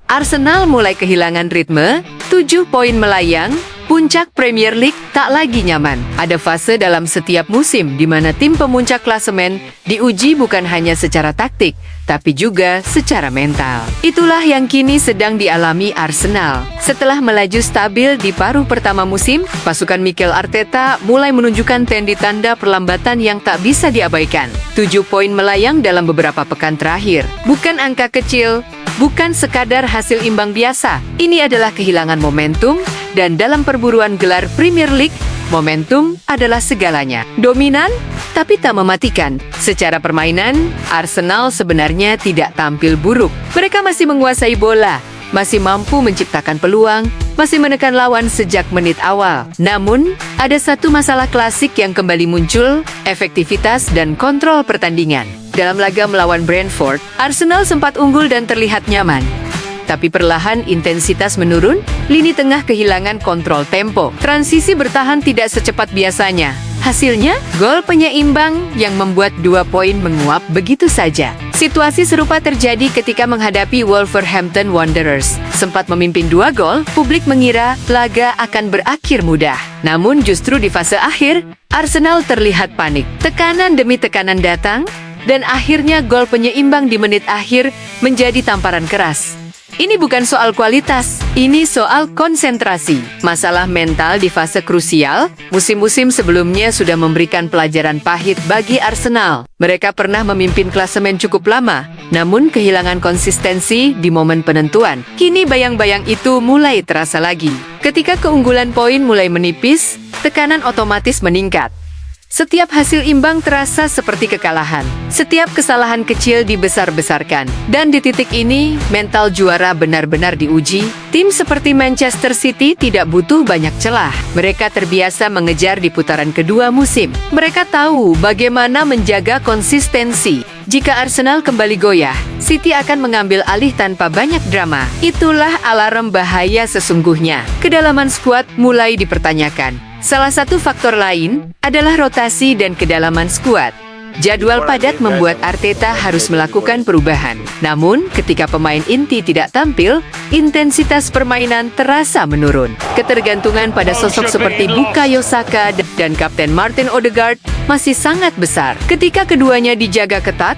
Arsenal mulai kehilangan ritme, 7 poin melayang, puncak Premier League tak lagi nyaman. Ada fase dalam setiap musim di mana tim pemuncak klasemen diuji bukan hanya secara taktik, tapi juga secara mental. Itulah yang kini sedang dialami Arsenal. Setelah melaju stabil di paruh pertama musim, pasukan Mikel Arteta mulai menunjukkan tanda perlambatan yang tak bisa diabaikan. 7 poin melayang dalam beberapa pekan terakhir. Bukan angka kecil, bukan sekadar hasil imbang biasa. Ini adalah kehilangan momentum, dan dalam perburuan gelar Premier League, momentum adalah segalanya. Dominan, tapi tak mematikan. Secara permainan, Arsenal sebenarnya tidak tampil buruk. Mereka masih menguasai bola, masih mampu menciptakan peluang, masih menekan lawan sejak menit awal. Namun, ada satu masalah klasik yang kembali muncul, efektivitas dan kontrol pertandingan. Dalam laga melawan Brentford, Arsenal sempat unggul dan terlihat nyaman. Tapi perlahan intensitas menurun, lini tengah kehilangan kontrol tempo. Transisi bertahan tidak secepat biasanya. Hasilnya, gol penyeimbang yang membuat 2 poin menguap begitu saja. Situasi serupa terjadi ketika menghadapi Wolverhampton Wanderers. Sempat memimpin 2 gol, publik mengira laga akan berakhir mudah. Namun justru di fase akhir, Arsenal terlihat panik. Tekanan demi tekanan datang, dan akhirnya gol penyeimbang di menit akhir menjadi tamparan keras. Ini bukan soal kualitas, ini soal konsentrasi. Masalah mental di fase krusial, musim-musim sebelumnya sudah memberikan pelajaran pahit bagi Arsenal. Mereka pernah memimpin klasemen cukup lama, namun kehilangan konsistensi di momen penentuan. Kini bayang-bayang itu mulai terasa lagi. Ketika keunggulan poin mulai menipis, tekanan otomatis meningkat. Setiap hasil imbang terasa seperti kekalahan. Setiap kesalahan kecil dibesar-besarkan. Dan di titik ini, mental juara benar-benar diuji. Tim seperti Manchester City tidak butuh banyak celah. Mereka terbiasa mengejar di putaran kedua musim. Mereka tahu bagaimana menjaga konsistensi. Jika Arsenal kembali goyah, City akan mengambil alih tanpa banyak drama. Itulah alarm bahaya sesungguhnya. Kedalaman skuad mulai dipertanyakan. Salah satu faktor lain adalah rotasi dan kedalaman skuad. Jadwal padat membuat Arteta harus melakukan perubahan. Namun, ketika pemain inti tidak tampil, intensitas permainan terasa menurun. Ketergantungan pada sosok seperti Bukayo Saka dan Kapten Martin Odegaard masih sangat besar. Ketika keduanya dijaga ketat,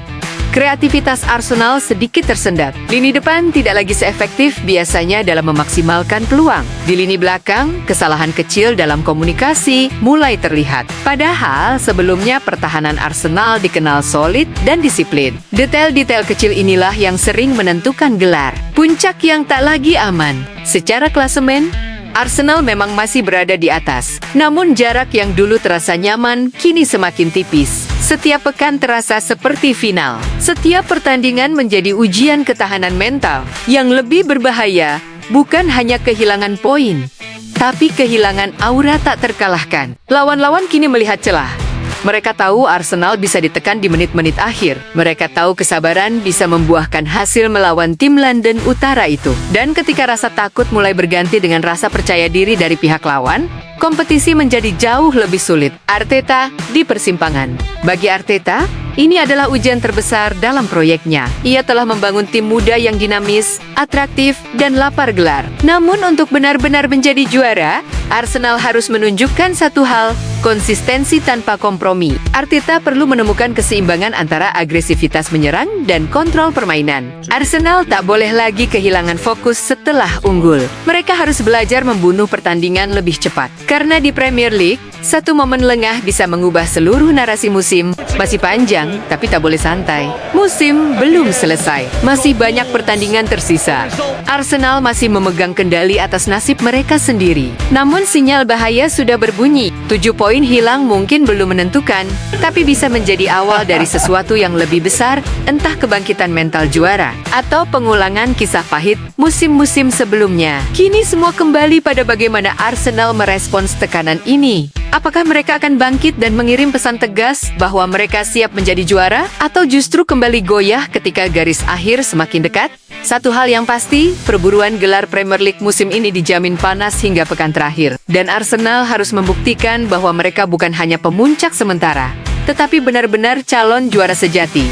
kreativitas Arsenal sedikit tersendat. Lini depan tidak lagi seefektif biasanya dalam memaksimalkan peluang. Di lini belakang, kesalahan kecil dalam komunikasi mulai terlihat. Padahal sebelumnya pertahanan Arsenal dikenal solid dan disiplin. Detail-detail kecil inilah yang sering menentukan gelar. Puncak yang tak lagi aman. Secara klasemen, Arsenal memang masih berada di atas. Namun jarak yang dulu terasa nyaman, kini semakin tipis. Setiap pekan terasa seperti final. Setiap pertandingan menjadi ujian ketahanan mental. Yang lebih berbahaya, bukan hanya kehilangan poin, tapi kehilangan aura tak terkalahkan. Lawan-lawan kini melihat celah. Mereka tahu Arsenal bisa ditekan di menit-menit akhir. Mereka tahu kesabaran bisa membuahkan hasil melawan tim London Utara itu. Dan ketika rasa takut mulai berganti dengan rasa percaya diri dari pihak lawan, kompetisi menjadi jauh lebih sulit. Arteta di persimpangan. Bagi Arteta, ini adalah ujian terbesar dalam proyeknya. Ia telah membangun tim muda yang dinamis, atraktif, dan lapar gelar. Namun untuk benar-benar menjadi juara, Arsenal harus menunjukkan satu hal, konsistensi tanpa kompromi. Arteta perlu menemukan keseimbangan antara agresivitas menyerang dan kontrol permainan. Arsenal tak boleh lagi kehilangan fokus setelah unggul. Mereka harus belajar membunuh pertandingan lebih cepat. Karena di Premier League, satu momen lengah bisa mengubah seluruh narasi musim. Masih panjang, tapi tak boleh santai. Musim belum selesai. Masih banyak pertandingan tersisa. Arsenal masih memegang kendali atas nasib mereka sendiri. Namun sinyal bahaya sudah berbunyi. 7 poin hilang mungkin belum menentukan, tapi bisa menjadi awal dari sesuatu yang lebih besar, entah kebangkitan mental juara, atau pengulangan kisah pahit musim-musim sebelumnya. Kini semua kembali pada bagaimana Arsenal merespons tekanan ini. Apakah mereka akan bangkit dan mengirim pesan tegas bahwa mereka siap menjadi juara? Atau justru kembali goyah ketika garis akhir semakin dekat? Satu hal yang pasti, perburuan gelar Premier League musim ini dijamin panas hingga pekan terakhir. Dan Arsenal harus membuktikan bahwa mereka bukan hanya pemuncak sementara, tetapi benar-benar calon juara sejati.